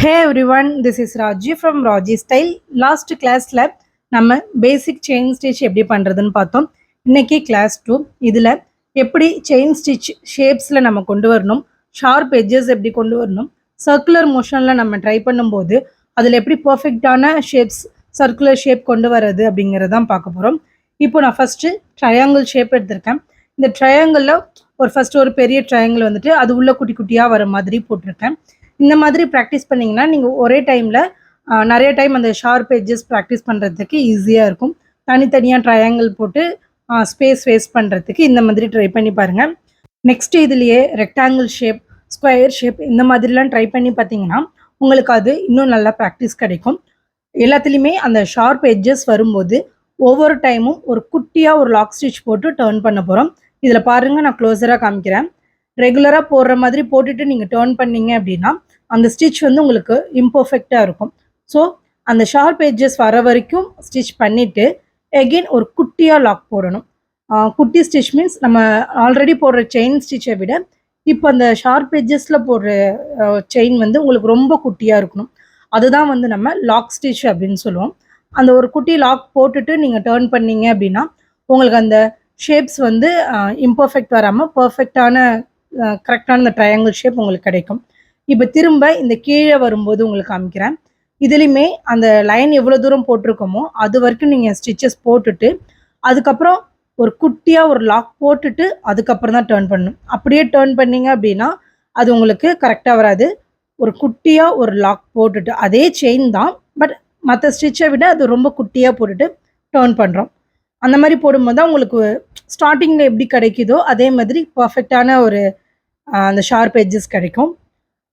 Hey everyone, this is Raji from Raji Style. Last class lab நம்ம basic chain stitch எப்படி பண்ணுறதுன்னு பார்த்தோம். இன்னைக்கு கிளாஸ் 2 இதில் எப்படி செயின் ஸ்டிச் ஷேப்ஸில் நம்ம கொண்டு வரணும், ஷார்ப் எட்ஜஸ் எப்படி கொண்டு வரணும், சர்க்குலர் மோஷனில் நம்ம ட்ரை பண்ணும்போது அதில் எப்படி பர்ஃபெக்டான ஷேப்ஸ் சர்க்குலர் ஷேப் கொண்டு வர்றது அப்படிங்கிறதான் பார்க்க போகிறோம். இப்போ நான் ஃபஸ்ட்டு ட்ரையாங்கிள் ஷேப் எடுத்திருக்கேன். இந்த ட்ரையாங்கிளில் ஃபஸ்ட்டு ஒரு பெரிய ட்ரையாங்கிள் வந்துட்டு அது உள்ள குட்டி குட்டியாக வர மாதிரி போட்டிருக்கேன். இந்த மாதிரி ப்ராக்டிஸ் பண்ணிங்கன்னா நீங்கள் ஒரே டைமில் நிறைய டைம் அந்த ஷார்ப் எட்ஜஸ் ப்ராக்டிஸ் பண்ணுறதுக்கு ஈஸியாக இருக்கும். தனித்தனியாக ட்ரையாங்கிள் போட்டு ஸ்பேஸ் வேஸ்ட் பண்ணுறதுக்கு இந்த மாதிரி ட்ரை பண்ணி பாருங்கள். நெக்ஸ்ட்டு இதுலேயே ரெக்டாங்கிள் ஷேப், ஸ்கொயர் ஷேப் இந்த மாதிரிலாம் ட்ரை பண்ணி பார்த்தீங்கன்னா உங்களுக்கு அது இன்னும் நல்லா ப்ராக்டிஸ் கிடைக்கும். எல்லாத்துலேயுமே அந்த ஷார்ப் எட்ஜஸ் வரும்போது ஒவ்வொரு டைமும் ஒரு குட்டியாக ஒரு லாக் ஸ்டிச் போட்டு டர்ன் பண்ண போகிறோம். இதில் பாருங்கள், நான் க்ளோஸராக காமிக்கிறேன். ரெகுலராக போடுற மாதிரி போட்டுட்டு நீங்கள் டர்ன் பண்ணீங்க அப்படின்னா அந்த ஸ்டிச் வந்து உங்களுக்கு இம்பர்ஃபெக்டாக இருக்கும். ஸோ அந்த ஷார்ப் எட்ஜஸ் வர வரைக்கும் ஸ்டிச் பண்ணிவிட்டு எகெயின் ஒரு குட்டியாக லாக் போடணும். குட்டி ஸ்டிச் மீன்ஸ் நம்ம ஆல்ரெடி போடுற செயின் ஸ்டிச்சை விட இப்போ அந்த ஷார்ப் எட்ஜஸில் போடுற செயின் வந்து உங்களுக்கு ரொம்ப குட்டியாக இருக்கணும். அதுதான் வந்து நம்ம லாக் ஸ்டிச் அப்படின்னு சொல்லுவோம். அந்த ஒரு குட்டி லாக் போட்டுட்டு நீங்கள் டர்ன் பண்ணீங்க அப்படின்னா உங்களுக்கு அந்த ஷேப்ஸ் வந்து இம்பர்ஃபெக்ட் வராமல் பர்ஃபெக்டான கரெக்டான இந்த ட்ரையாங்கிள் ஷேப் உங்களுக்கு கிடைக்கும். இப்போ திரும்ப இந்த கீழே வரும்போது உங்களுக்கு காமிக்கிறேன். இதுலேயுமே அந்த லைன் எவ்வளோ தூரம் போட்டிருக்கோமோ அது வரைக்கும் நீங்கள் ஸ்டிச்சஸ் போட்டுட்டு அதுக்கப்புறம் ஒரு குட்டியாக ஒரு லாக் போட்டுட்டு அதுக்கப்புறம் தான் டர்ன் பண்ணணும். அப்படியே டர்ன் பண்ணீங்க அப்படின்னா அது உங்களுக்கு கரெக்டாக வராது. ஒரு குட்டியாக ஒரு லாக் போட்டுட்டு அதே செயின் தான், பட் மற்ற ஸ்டிச்சை விட அது ரொம்ப குட்டியாக போட்டுட்டு டர்ன் பண்ணுறோம். அந்த மாதிரி போடும்போது தான் உங்களுக்கு ஸ்டார்டிங்கில் எப்படி கிடைக்குதோ அதே மாதிரி பர்ஃபெக்டான ஒரு அந்த ஷார்ப் எட்ஜஸ் கிடைக்கும்.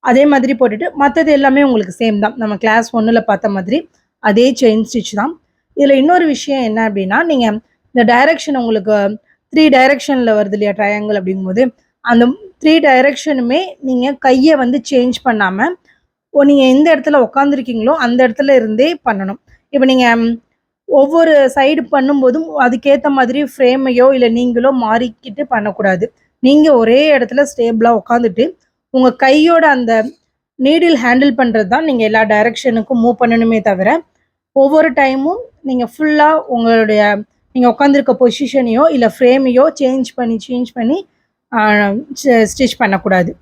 அதே மாதிரி போட்டுட்டு மற்றது எல்லாமே உங்களுக்கு சேம் தான். நம்ம கிளாஸ் 1ல் பார்த்த மாதிரி அதே செயின் ஸ்டிச் தான். இதில் இன்னொரு விஷயம் என்ன அப்படின்னா, நீங்கள் இந்த டைரெக்ஷன் உங்களுக்கு 3 டைரெக்ஷனில் வருது இல்லையா ட்ரையாங்கிள் அப்படிங்கும்போது அந்த 3 டைரெக்ஷனுமே நீங்கள் கையை வந்து சேஞ்ச் பண்ணாமல் நீங்கள் எந்த இடத்துல உட்காந்துருக்கீங்களோ அந்த இடத்துல இருந்தே பண்ணணும். இப்போ நீங்கள் ஒவ்வொரு சைடு பண்ணும்போதும் அதுக்கேற்ற மாதிரி ஃப்ரேமையோ இல்லை நீங்களோ மாறிக்கிட்டு பண்ணக்கூடாது. நீங்கள் ஒரே இடத்துல ஸ்டேபிளாக உட்காந்துட்டு உங்கள் கையோட அந்த நீடில் ஹேண்டில் பண்ணுறது தான் நீங்கள் எல்லா டைரெக்ஷனுக்கும் மூவ் பண்ணணுமே தவிர ஒவ்வொரு டைமும் நீங்கள் ஃபுல்லாக உங்களுடைய நீங்கள் உட்காந்துருக்க பொசிஷனையோ இல்லை ஃப்ரேமையோ சேஞ்ச் பண்ணி ஸ்டிச் பண்ணக்கூடாது.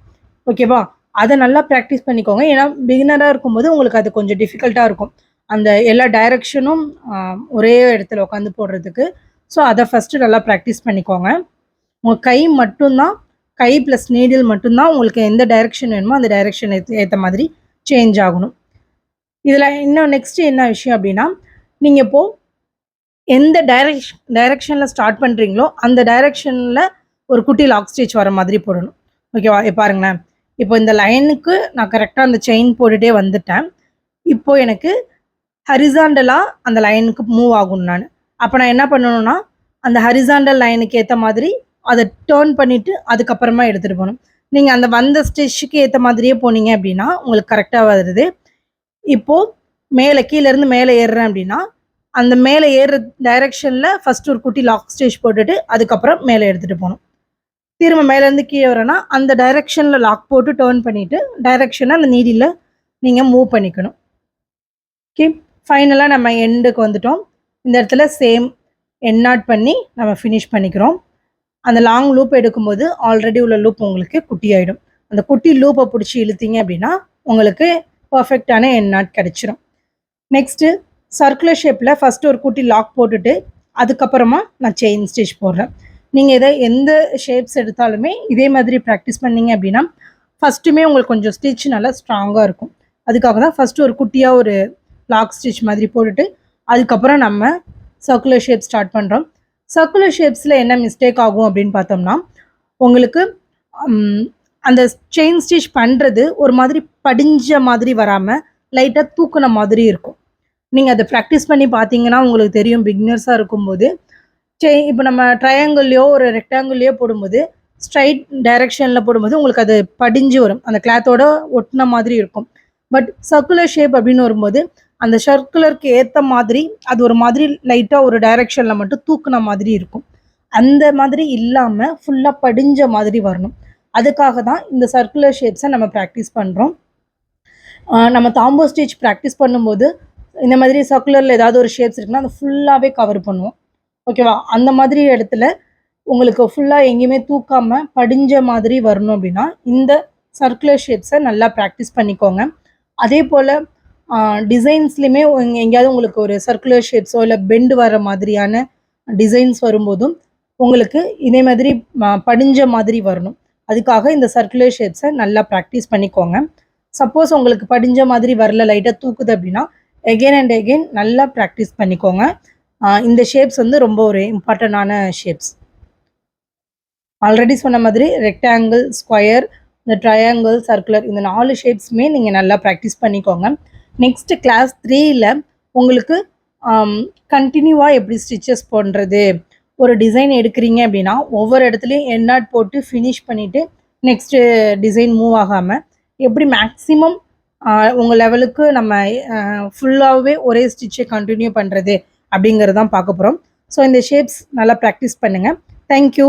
ஓகேவா? அதை நல்லா ப்ராக்டிஸ் பண்ணிக்கோங்க. ஏன்னா பிகினராக இருக்கும்போது உங்களுக்கு அது கொஞ்சம் டிஃபிகல்ட்டாக இருக்கும், அந்த எல்லா டைரெக்ஷனும் ஒரே இடத்துல உட்காந்து போடுறதுக்கு. ஸோ அதை ஃபஸ்ட்டு நல்லா ப்ராக்டிஸ் பண்ணிக்கோங்க. உங்கள் கை மட்டும்தான், கை ப்ளஸ் நீடில் மட்டும்தான் உங்களுக்கு எந்த டைரெக்ஷன் வேணுமோ அந்த டைரெக்ஷன் ஏற்ற மாதிரி சேஞ்ச் ஆகணும். இதில் இன்னும் நெக்ஸ்ட்டு என்ன விஷயம் அப்படின்னா, நீங்கள் இப்போது எந்த டைரெக்ஷனில் ஸ்டார்ட் பண்ணுறீங்களோ அந்த டைரெக்ஷனில் ஒரு குட்டி லாக் ஸ்டிச் வர மாதிரி போடணும். ஓகேவா? பாருங்களேன், இப்போ இந்த லைனுக்கு நான் கரெக்டாக அந்த செயின் போட்டுகிட்டே வந்துட்டேன். இப்போது எனக்கு ஹரிசாண்டலாக அந்த லைனுக்கு மூவ் ஆகணும். அப்போ நான் என்ன பண்ணணும்னா அந்த ஹரிசாண்டல் லைனுக்கு ஏற்ற மாதிரி அதை டர்ன் பண்ணிவிட்டு அதுக்கப்புறமா எடுத்துகிட்டு போகணும். நீங்கள் அந்த வந்த ஸ்டிச்சுக்கு ஏற்ற மாதிரியே போனீங்க அப்படின்னா உங்களுக்கு கரெக்டாக வருது. இப்போது மேலே கீழேருந்து மேலே ஏறுறேன் அப்படின்னா அந்த மேலே ஏறுற டைரெக்ஷனில் ஃபஸ்ட்டு ஒரு குட்டி லாக் ஸ்டிச் போட்டுட்டு அதுக்கப்புறம் மேலே எடுத்துகிட்டு போகணும். திரும்ப மேலேருந்து கீழே வரேன்னா அந்த டைரெக்ஷனில் லாக் போட்டு டர்ன் பண்ணிவிட்டு டைரெக்ஷனை அந்த நீடியில் நீங்கள் மூவ் பண்ணிக்கணும். ஓகே, ஃபைனலாக நம்ம எண்டுக்கு வந்துட்டோம். இந்த இடத்துல சேம் எண்ட் நாட் பண்ணி நம்ம ஃபினிஷ் பண்ணிக்கிறோம். அந்த லாங் லூப் எடுக்கும்போது ஆல்ரெடி உள்ள லூப் உங்களுக்கு குட்டி ஆகிடும். அந்த குட்டி லூப்பை பிடிச்சி இழுத்தீங்க அப்படின்னா உங்களுக்கு பர்ஃபெக்டான எண்ட் நாட் கிடச்சிரும். நெக்ஸ்ட்டு சர்க்குலர் ஷேப்பில் ஃபஸ்ட்டு ஒரு குட்டி லாக் போட்டுட்டு அதுக்கப்புறமா நான் செயின் ஸ்டிச் போடுறேன். நீங்கள் இதை எந்த ஷேப்ஸ் எடுத்தாலுமே இதே மாதிரி ப்ராக்டிஸ் பண்ணிங்க அப்படின்னா ஃபஸ்ட்டுமே உங்களுக்கு கொஞ்சம் ஸ்டிச் நல்லா ஸ்ட்ராங்காக இருக்கும். அதுக்காக தான் ஃபஸ்ட்டு ஒரு குட்டியாக ஒரு லாக் ஸ்டிச் மாதிரி போட்டுட்டு அதுக்கப்புறம் நம்ம சர்க்குலர் ஷேப் ஸ்டார்ட் பண்ணுறோம். சர்க்குலர் ஷேப்ஸில் என்ன மிஸ்டேக் ஆகும் அப்படின்னு பார்த்தோம்னா உங்களுக்கு அந்த செயின் ஸ்டிச் பண்ணுறது ஒரு மாதிரி படிஞ்ச மாதிரி வராமல் லைட்டாக தூக்குன மாதிரி இருக்கும். நீங்கள் அதை ப்ராக்டிஸ் பண்ணி பார்த்தீங்கன்னா உங்களுக்கு தெரியும். பிகினர்ஸாக இருக்கும்போது இப்போ நம்ம ட்ரையாங்கிள்லையோ ஒரு ரெக்டாங்கிள்லையோ போடும்போது ஸ்ட்ரைட் டைரெக்ஷனில் போடும்போது உங்களுக்கு அது படிஞ்சு வரும், அந்த கிளாத்தோட ஒட்டின மாதிரி இருக்கும். பட் சர்க்குலர் ஷேப் அப்படின்னு வரும்போது அந்த சர்க்குலருக்கு ஏற்ற மாதிரி அது ஒரு மாதிரி லைட்டாக ஒரு டைரெக்ஷனில் மட்டும் தூக்குன மாதிரி இருக்கும். அந்த மாதிரி இல்லாமல் ஃபுல்லாக படிஞ்ச மாதிரி வரணும். அதுக்காக தான் இந்த சர்க்குலர் ஷேப்ஸை நம்ம ப்ராக்டிஸ் பண்ணுறோம். நம்ம தாம்போ ஸ்டிச் ப்ராக்டிஸ் பண்ணும்போது இந்த மாதிரி சர்க்குலரில் ஏதாவது ஒரு ஷேப்ஸ் இருக்குன்னா அதை ஃபுல்லாகவே கவர் பண்ணுவோம். ஓகேவா? அந்த மாதிரி இடத்துல உங்களுக்கு ஃபுல்லாக எங்கேயுமே தூக்காமல் படிஞ்ச மாதிரி வரணும் அப்படின்னா இந்த சர்க்குலர் ஷேப்ஸை நல்லா ப்ராக்டிஸ் பண்ணிக்கோங்க. அதே போல் டிசைன்ஸ்லையுமே எங்கேயாவது உங்களுக்கு ஒரு சர்க்குலர் ஷேப்ஸோ இல்லை பெண்டு வர மாதிரியான டிசைன்ஸ் வரும்போதும் உங்களுக்கு இதே மாதிரி படிஞ்ச மாதிரி வரணும். அதுக்காக இந்த சர்க்குலர் ஷேப்ஸை நல்லா ப்ராக்டிஸ் பண்ணிக்கோங்க. சப்போஸ் உங்களுக்கு படிஞ்ச மாதிரி வரல, லைட்டாக தூக்குது அப்படின்னா எகெயின் அண்ட் எகெயின் நல்லா ப்ராக்டிஸ் பண்ணிக்கோங்க. இந்த ஷேப்ஸ் வந்து ரொம்ப ஒரு இம்பார்ட்டண்டான ஷேப்ஸ். ஆல்ரெடி சொன்ன மாதிரி ரெக்டாங்கிள், ஸ்கொயர், இந்த ட்ரையாங்கிள், சர்க்குலர் இந்த 4 ஷேப்ஸுமே நீங்கள் நல்லா ப்ராக்டிஸ் பண்ணிக்கோங்க. நெக்ஸ்ட்டு கிளாஸ் 3ல் உங்களுக்கு கண்டினியூவாக எப்படி ஸ்டிச்சஸ் பண்ணுறது, ஒரு டிசைன் எடுக்கிறீங்க அப்படின்னா ஒவ்வொரு இடத்துலையும் எண்ட் நாட் போட்டு ஃபினிஷ் பண்ணிவிட்டு நெக்ஸ்ட்டு டிசைன் மூவ் ஆகாமல் எப்படி மேக்ஸிமம் உங்கள் லெவலுக்கு நம்ம ஃபுல்லாகவே ஒரே ஸ்டிச்சை கண்டினியூ பண்ணுறது அப்படிங்கிறது தான் பார்க்க போகிறோம். ஸோ இந்த ஷேப்ஸ் நல்லா ப்ராக்டிஸ் பண்ணுங்கள். தேங்க்யூ.